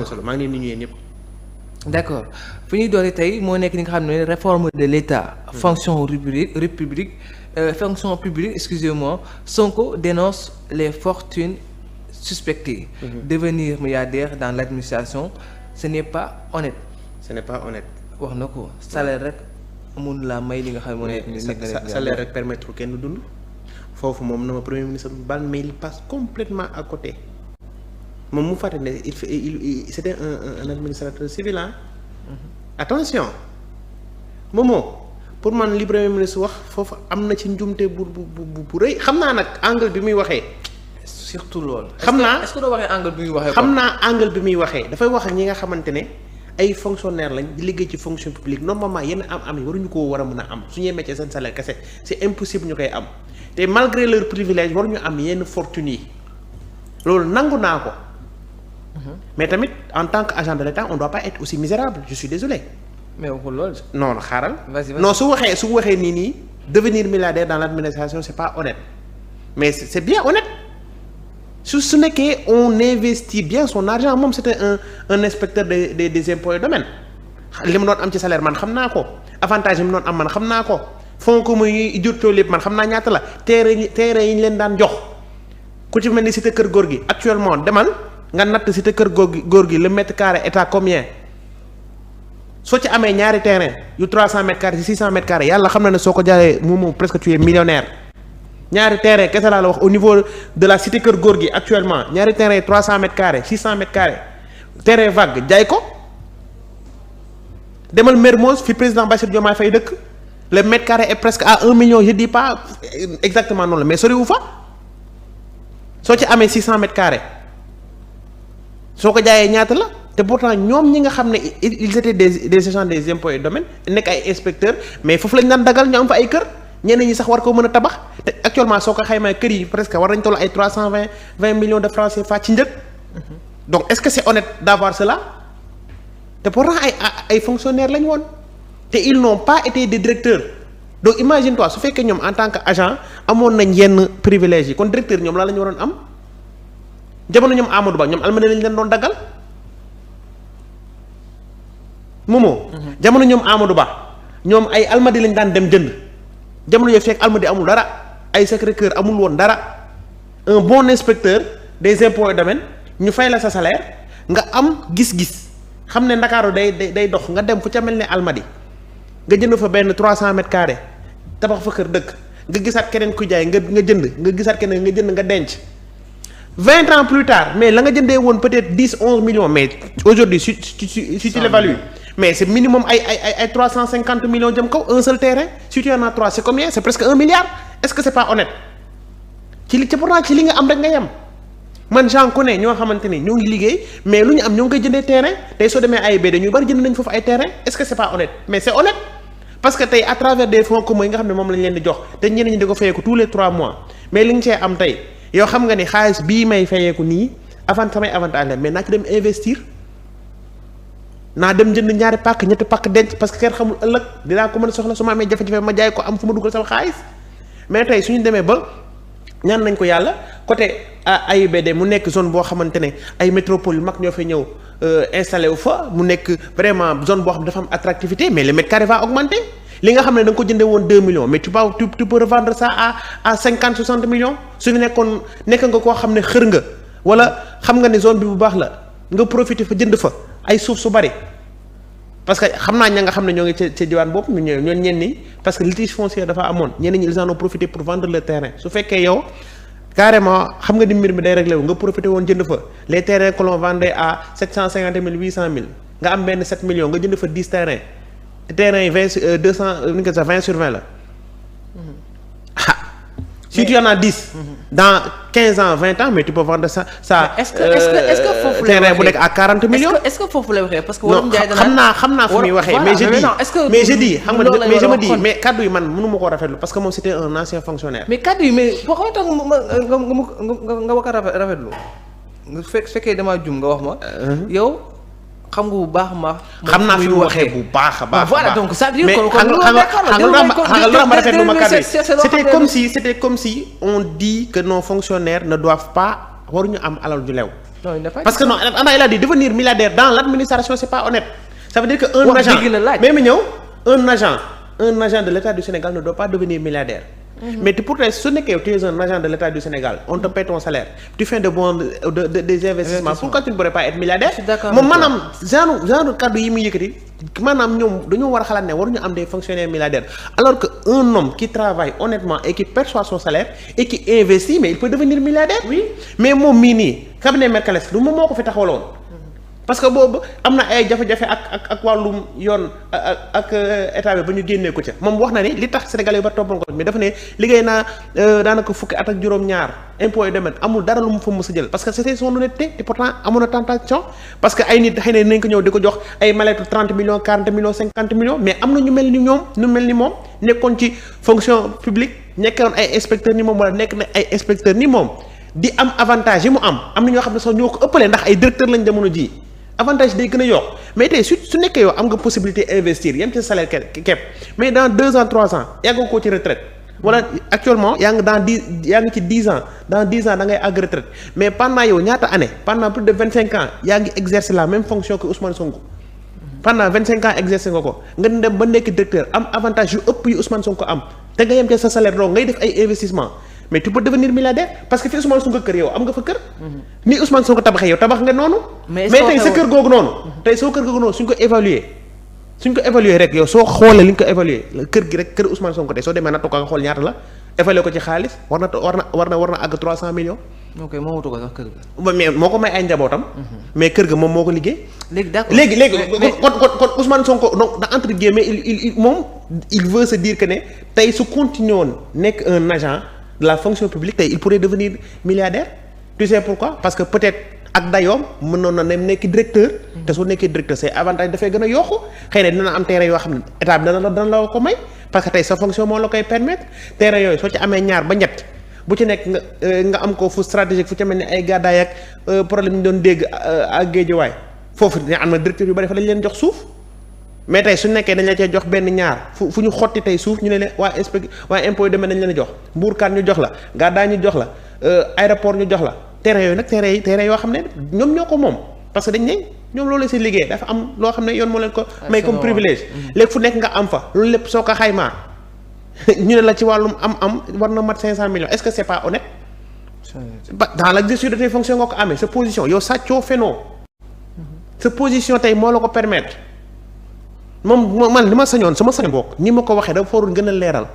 na solo maa ngi leen di nuyu ñëpp. d'accord fi ñuy dooree tey moo nekk li nga xam ne réforme de l'État. fonction république fonction publique excusez-moi Sonko dénonce les fortunes suspectées. Devenir milliardaire dans l'administration ce n'est pas honnête. wax na ko salaire rek mun laa may li nga xam ne moo nekk salaire rek permettre kenn dund. foofu moom na ma premier ministre bal mais il passe complètement à côté moom mu fàtte ne c'était un administrateur civil attention moomoo pour man li premier ministre wax foofu am na ci njumte bu rëy xam naa nag angle bi muy waxee. surtout loolu. xam naa est-ce que doo waxee angle bi muy waxee. xam naa angle bi muy waxee dafay wax ak ñi nga xamante ne ay fonctionnaires lañ di liggéey ci fonction publique normalement yenn am yi waruñu koo war a mën a am suñuy métier seen salaire kese c'est impossible ñu koy am te malgré leur privilège waruñu am yenn fortune yi loolu nangu naa ko. mais tamit en tant que agent de l'État on doit pas être aussi misérable je suis désolé. mais waxul loolu. non xaaral. non su waxee nii devenir milliardaire dans l'administration c'est pas honnête mais c'est bien honnête su nekkee on investit bien son argent moom c'était un inspecteur des impôts et domaines li mu doon am ci salaire man xam naa ko avantage yi mu doon am man xam naa ko fonds communs yi jurtoo lépp man xam naa ñaata la terrain yi ñu leen daan jox ku ci mel ni cité kër góor gi actuellement demal nga natt cité kër góor gi le mètre carré est à combien soo ci amee ñaari terrain yu 300 mètres carrés 600 mètres carrés yàlla xam na ne soo ko jaayee moom presque tu es millionnaire ñaari terrain kese laa la wax au niveau de la cité kër góor gi actuellement ñaari terrain 300 mètres carrés 600 mètres carrés terrain vague jaay ko demal Mermoz fi président Bassirou Diomaye Faye dëkk le mètre carré est presque à 1 million je dis pas exactement noonu la mais soriwu fa soo ci amee 600 mètres carrés soo ko jaayee ñaata la te pourtant ñoom ñi nga xam ne ils étaient des agents des impôts et domaines nekk ay inspecteurs mais foofu lañ daan dagal ñu am fa ay kër ñeneen ñi sax war koo mën a tabax te actuellement soo ko xaymaa kër yi presque war nañ toll ay 320 millions de francs CFA ci njëg. donc est-ce que c'est honnête d'avoir cela te pourtant ay fonctionnaires lañ woon te ils n'ont pas été des directeurs donc imagine toi su fekkee ñoom en tant que agent amoon nañ yenn privilèges yi kon directeur ñoom la ñu waroon am jamono ñoom Amadou Ba ñoom almadi lañ leen doon daggal moomoo jamono ñoom Amadou Ba ñoom ay almadi lañ daan dem jënd jamono yooyu fekk almadi amul dara ay Sacré-Cœur amul woon dara un bon inspecteur des impôts et domaines ñu fay la sa salaire nga am gis-gis xam ne Ndakaaru day dox nga dem fu ca mel ne almadi nga jënd fa benn 300 mètres carrés tabax fa kër dëkk nga gisaat keneen ku jaay nga jënd nga gisaat keneen nga jënd nga denc 20 ans plus tard mais la nga jëndee woon peut-être 10-11 millions mais aujourd'hui si tu l'évalues mais c'est minimum ay 350 millions jëm kaw un seul terrain si tu en as 3 c'est combien c'est presque 1 milliard est-ce que c'est pas honnête pourtant ci li nga am rek nga yem man j'en connais ñoo xamante ni ñoo ngi liggéey mais lu ñu am ñoo ngi koy jëndee terrain tey soo demee AIBD ñu bari jënd nañ foofu ay terrain est-ce que c'est pas honnête mais c'est honnête parce que tey à travers des fonds communs yi nga xam ne moom lañ leen di jox te ñeneen ñi di ko fayeeku tous les 3 mois mais li nga cee am tey yow xam nga ni xaalis bii may fayeeku nii avant samay avantage la mais naa ci dem investir naa dem jënd ñaari pàkk ñetti pàkk denc parce que kenn xamul ëllëg dinaa ko mën a soxla su ma amee jafe-jafe ma jaay ko am fu ma dugal sama xaalis mais tey suñu demee ba ñaan nañ ko yàlla côté AIBD mu nekk zone boo xamante ne ay métropole yu mag ñoo fay ñëw installé wu fa mu nekk vraiment zone boo xam dafa am attractivité mais le mètre carré va augmenter li nga xam ne da nga ko jëndee woon 2 millions mais tu peux revendre ça à 50-60 millions su fi nekk nga koo xam ne xër nga wala xam nga ne zone bi bu baax la nga profiter fa jënd fa ay suuf su bari parce que xam naa ña nga xam ne ñoo ngi ca diwaan boobu ñoo ñenn ñi parce que litige foncier dafa amoon ñenn ñi ils en ont profité pour vendre le terrain su fekkee yow carrément xam nga ni mbir mi day réglé wu nga profité woon jënd fa les terrains que l'on vendait à 750 000 800 000 nga am benn 7 millions nga jënd fa 10 terrains te terrains yi 20 sur 20 la. Si tu en as 10. Dans 15 ans 20 ans mais tu peux vendre ça. est-ce que foofu lay terrain bu nekk à 40 millions. est-ce que foofu lay waxee parce que. non xam naa fu muy waxee. mais je dis xam nga mais je me dis mais kaddu yi man mënu ma koo rafetlu parce que moom c'était un ancien fonctionnaire. mais kaddu yi mais boo xam tax nga wax a rafetlu nga fekkee damaa jum nga wax ma. yow. xam nga bu baax ma. xam naa fi mu waxee bu baax a baax. voilà donc ça veut dire que ma rafetlu ma kàddu yi c'était comme si on dit que nos fonctionnaires ne doivent pas waruñu am alal ju lew. non il n'a pas parce que non il a dit devenir milliardaire dans l'administration c'est pas honnête. Ça veut dire que un wax agent dëgg la laaj. même ñëw un agent de l'État du Sénégal ne doit pas devenir milliardaire. Mais pourtant su nekkee yow tu es un agent de l'État du Sénégal on te paie ton salaire tu fais des investissements pourquoi tu ne pourrais pas être milliardaire. Je suis d'accord moom avec toi. maanaam genre kaddu yi muy yëkkati maanaam ñoom dañoo war a xalaat ne waruñu am des fonctionnaires milliardaires alors que un homme qui travaille honnêtement et qui perçoit son salaire et qui investit mais il peut devenir milliardaire. Oui mais moom mii nii cabinet Mercalès du moom moo ko fi taxawaloon. parce que boobu am na ay jafe-jafe ak wàllum yoon ak état bi ba ñu génnee ko ca moom wax na ni li tax sénégalais yi ba toppoon ko mais dafa ne liggéey naa daanaka fukki at ak juróom-ñaar impôt et domaine amul dara lu mu fa mës a jël parce que c'était son honnêteté te pourtant amoon na tentation parce que ay nit xëy na nañ ko ñëw di ko jox ay maletu 30 millions 40 millions 50 millions mais am na ñu mel ni ñoom ñu mel ni moom nekkoon ci fonction publique nekkoon ay inspecteurs ni moom wala nekk na ay inspecteurs ni moom di am avantage yi mu am na ñoo xam ne sax ñoo ko ëppalee ndax ay directeurs lañ jamono ji avantage day gën a yokk mais tey su nekkee yow am nga possibilité investir yem ci salaire kepp mais dans 2 ans 3 ans yàggoo koo ci retraite wala actuellement yaa ngi ci 10 ans dans 10 ans da ngay àgg retraite mais pendant yow ñaata année pendant plus de 25 ans yaa ngi exercer la même fonction que Ousmane Sonko pendant 25 ans exercer nga ko nga dem ba nekk directeur am avantage yu ëpp yu Ousmane Sonko am te nga yem ci sa salaire donc ngay def ay investissement mais tu peux devenir milliardaire parce que fi Ousmane Sonko kër yow am nga fa kër. ni Ousmane Sonko tabaxee yow tabax nga noonu. mais tey sa kër googu noonu. tey soo kër googu noonu suñ ko évaluer rek yow soo xoolee li ñu ko évaluer kër gi rek kër Ousmane Sonko tey soo demee nattu ko nga xool ñaata la évaluer ko ci xaalis war na àgg 300 millions. ok moo wutu ko sax kër ga. mais moo ko may ay njabootam. mais kër ga moom moo ko liggéey. léegi d'accord léegi kon Ousmane Sonko donc entre guillemets il moom il veut se dire que ne tey su continué woon nekk un agent. de la fonction publique tey il pourrait devenir milliardaire tu sais pourquoi parce que peut-être ak dayoom mënoon na ne nekk directeur te soo nekkee directeur c'est avantage dafay gën a yokku xëy na dina am terrain yoo xam ne état bi dana la ko may parce que tey sa fonction moo la koy permettre terrain yooyu soo ci amee ñaar ba ñett bu ci nekk nga am ko fu stratégique fu ca mel ni ay gàddaay ak problème ñu doon dégg ak Géejawaay foofu dina am na directeur yu bari fa lañ leen jox suuf mais tey su nekkee dañ la cee jox benn ñaar fu ñu xotti tey suuf ñu ne leen waa impôt yi demee nañ leen a jox mbuurkaan ñu jox la gàddaay ñu jox la aéroport ñu jox la terrain yooyu nag terrain yoo xam ne ñoom ñoo ko moom parce que dañ ne ñoom loolu seen liggéey dafa am loo xam ne yoon moo leen ko may comme privilège léegi fu nekk nga am fa loolu lépp soo ko xaymaa ñu ne la ci wàllum am war na mat 500 millions est-ce que c'est pas honnête dans l'exercice de tes fonctions nga ko amee sa position yow sàccoo fenoo sa position tey moo la ko permettre moom man li ma sañoon sama sañ bokk ni ma ko waxee dafa waroon gën a leeral.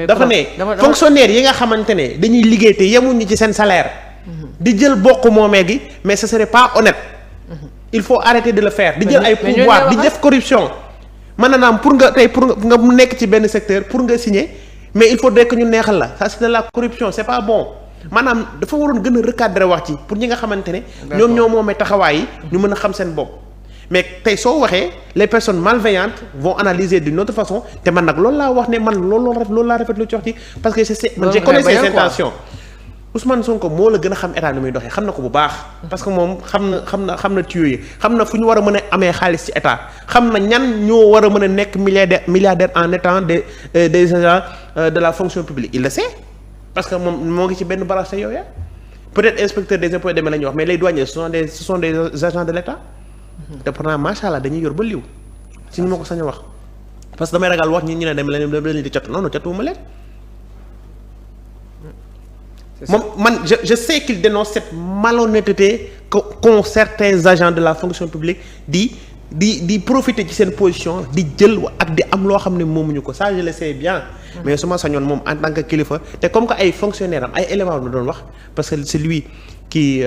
dafa ne fonctionnaire yi nga xamante ne dañuy liggéey te yemuñu ci seen salaire. di jël bokk moomee gi mais ce serait pas honnête. il faut arrêter de le faire. di jël ay pouvoir di def corruption. maanaam pour nga nekk ci benn secteur pour nga signer mais il faudrait que ñu neexal la ça c'est de la corruption c'est pas bon maanaam dafa waroon gën a recadrer wax ci pour ñi nga xamante ne. ñoom ñoo moomee taxawaay yi. ñu mën a xam seen bopp. mais tey soo waxee les personnes malveillantes vont analyser d'une autre façon te man nag loolu laa wax ne man loolu laa rafetlu ci wax ci parce que je connais ses intentions Ousmane Sonko moo la gën a xam état ni muy doxee xam na ko bu baax parce que moom xam na tuyaux yi xam na fu ñu war a mën a amee xaalis ci état xam na ñan ñoo war a mën a nekk milliardaire en étant des agents de la fonction publique il le sait parce que moom moo ngi ci benn branche yooyu peut-être inspecteur des impôts et domaines la ñuy wax mais les douaniers ce sont des agents de l'État te pourtant macha allah dañuy yor ba liw si ñu ma ko sañ a wax parce que damay ragal wax ñi ñu ne dem leen di catu noonu catuwuma leen moom man je sais qu'il dénonce cette malhonnêteté qu'ont certains agents de la fonction publique di profiter ci seen position di jël ak di am loo xam ne moomuñu ko ça je le sais bien mais su ma sañoon moom en tant que kilifa te comme que ay fonctionnaires am ay éléments la doon wax parce que c'est lui qui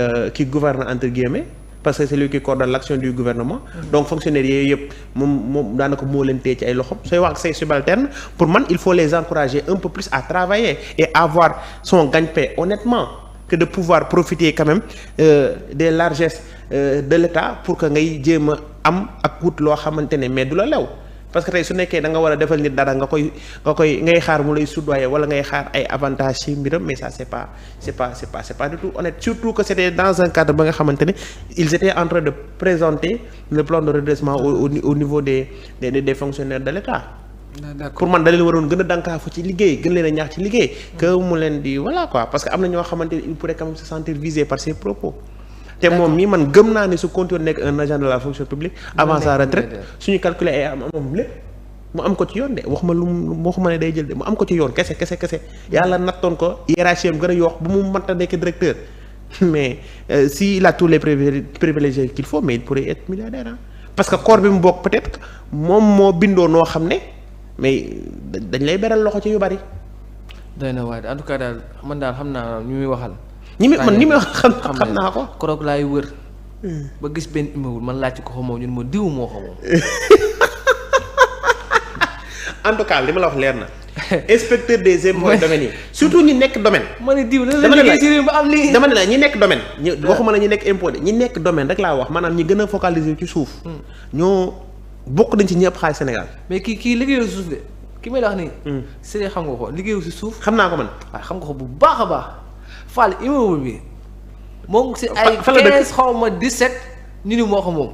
gouverne entre guillemets parce que c'est lui qui coordonne l'action du gouvernement donc fonctionnaires yooyu yëpp moom daanaka moo leen téye ci ay loxom sooy wax ak say subalternes pour man il faut les encourager un peu plus à travailler et avoir son gagne-pain honnêtement que de pouvoir profiter quand même des largesses de l'État pour que ngay jéem a am ak wut loo xamante ne mais du la lew parce que tey su nekkee da nga war a defal nit dara nga koy ngay xaar mu lay soudoyer wala ngay xaar ay avantages ci mbiram mais ça c'est pas du tout honnête surtout que c'était dans un cadre ba nga xamante ne ils étaient en train de présenter le plan de redressement au niveau des fonctionnaires de l'État d'accord pour man da leen waroon gën a dànkaafu ci liggéey gën leen a ñaax ci liggéey. que mu leen di voilà quoi parce que am na ñoo xamante ni il pourrait quand même se sentir visé par ses propos. te moom mii man gëm naa ne su continuer nekk un agent de la fonction publique avant sa retraite suñu calculer ay am lépp mu am ko ci yoon de waxuma ne day jël de mu am ko ci yoon kese yàlla nattoon ko hiérarchie am gën a yokk bu mu mënta nekk directeur mais si il a tous les privilèges qu'il faut mais il pourrait être milliardaire ah parce que corps bi mu bokk peut-être moom moo bindoo noo xam ne mais dañ lay beral loxo ci yu bari. doy na waaye en tout cas daal man daal xam naa ñu muy waxal. ñi muy wax xam naa ko. koroog laay wër. ba gis benn immeuble man laaj ko xamoo ñun ma diw moo xamoo. en tout cas li ma la wax leer na. inspecteur des impôts domaines yi. surtout ñi nekk domaine. ma ne diw lan la liggéey ci réew ba am lii. dama ne la ñi nekk domaine. waxuma la ñi nekk impôt de ñi nekk domaine rek laa wax maanaam ñi gën a focaliser ci suuf. ñoo bokk nañ ci ñëpp xaalis Sénégal. mais kii liggéeyul si suuf de ki may wax nii. c'est xam nga ko liggéeyul si suuf. xam naa ko man. waaw xam nga ko bu baax a baax. Fall immeuble bi moom si ay fa la dëkk 15 xaw ma 17 ñu ni moo ko moom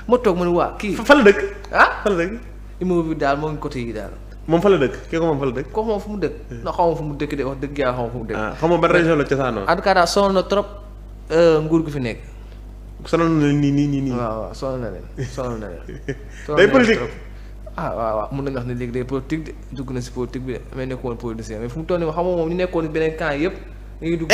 ma toog ma ne waa kii. fa la dëkk. ah fa la dëkk. immeuble bi daal moo ngi côté yi daal. moom fa la dëkk kii ko moom fa la dëkk. kooku moom fu mu dëkk. na xaw ma fu mu dëkk de wax dëgg yàlla xaw ma fu mu dëkk. ah xam nga ban région la cosaanoo. en tout cas daal sonal na trop nguur gi fi nekk. sonal na leen nii. waaw sonal na leen. day politique. waaw mun nañu wax ne léegi day politique de dugg na si politique bi de mais nekkoon politicien mais fu mu toll nii xam nga moom ñu nekkoon beneen camp yëpp. dañuy dugg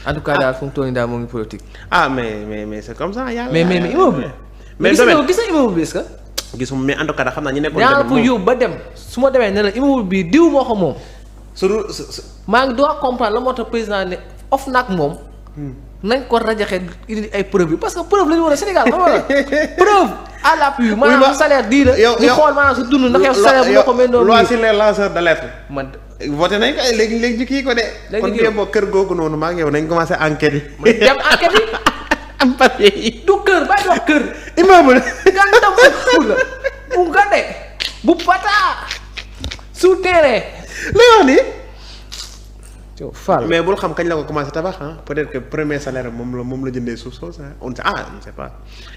en tout cas daal fu mu toll nii daal moo ngi politique. mais c'est comme ça yàlla. mais immeuble. mais gis nga immeuble bi est-ce que. gisuma mais en tout cas daal xam naa ñu nekkoon. yaa ngi ko yóbbu ba dem su ma demee ne la immeuble bi diw moo ko moom. maa ngi doon comprendre la moo tax président ne OFNAC moom. nañ ko rajaxe indi ay preuve yi parce que preuve la ñu war a Sénégal xam nga preuve à l'appui maanaam salaire dii la. ñu xool maanaam su dund ndax yow salaire bu ma ko mel noonu. loi sur les lanceurs d'alerte. man voté nañ ko léegi kii ko de. kon kii boo kër googu noonu maa ngi yow nañ commencé enquête yi. dem enquête yi. am papier yi. du kër bàyyi wax kër. immeuble. gàncax bu la bu ngande bu pataa souterrain. lay wax nii. Fall mais bul xam kañ la ko commencé tabax ah peut-être que premier salaire moom la jëndee suuf soosu on sait pas.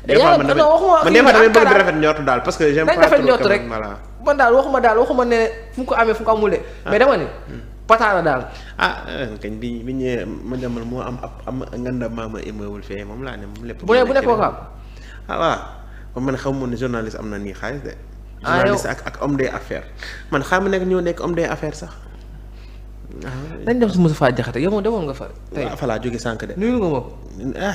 des fois man damay bëgg di rafet njort daal parce que j'aime pas trop njort rek man daal waxuma ne fu mu ko amee fu mu ko amul de. mais dama ne pataara daal. kañ bi ñëwee ma demal moo am nganda maama immeuble fee moom laa ne moom lépp. bu nekk koo xam. waaw man xaw ma ne journaliste am na nii xaalis de. yow journaliste ak homme des affaires man xam nga ñoo nekk homme des affaires sax. dañ dem si Moustapha Diakhaté yow moom demoon nga fa. tey fa laa jóge sànq de. nuyu nga ma ko.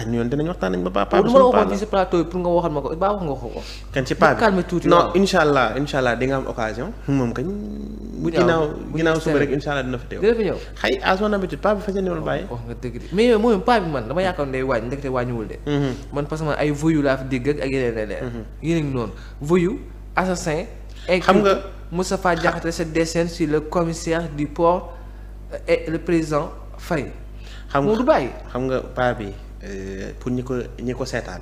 ñun dinañ waxtaan nañ ba papa. du ma la waxoon ci si plateau yi pour nga waxal ma ko ba wax nga ko. kan ci paa bi calme tuuti non incha allah di nga am occasion. moom kañ. bu ginnaaw suba rek incha allah dina fa teew. dina fi ñëw xëy à son habitude paa bi fa ñëwul bàyyi. wax nga dëgg de mais mooy paa bi man dama yaakaar day wàññi ndekete wàññiwul de. man parce que man ay voyou laa fi dégg ak yeneen noonu voyou assassin. xam nga Moustapha Diakhaté se décerne sur le commissaire du port et le président Faye. xam nga du bàyyi. xam nga paa bi pour ñi ko seetaan.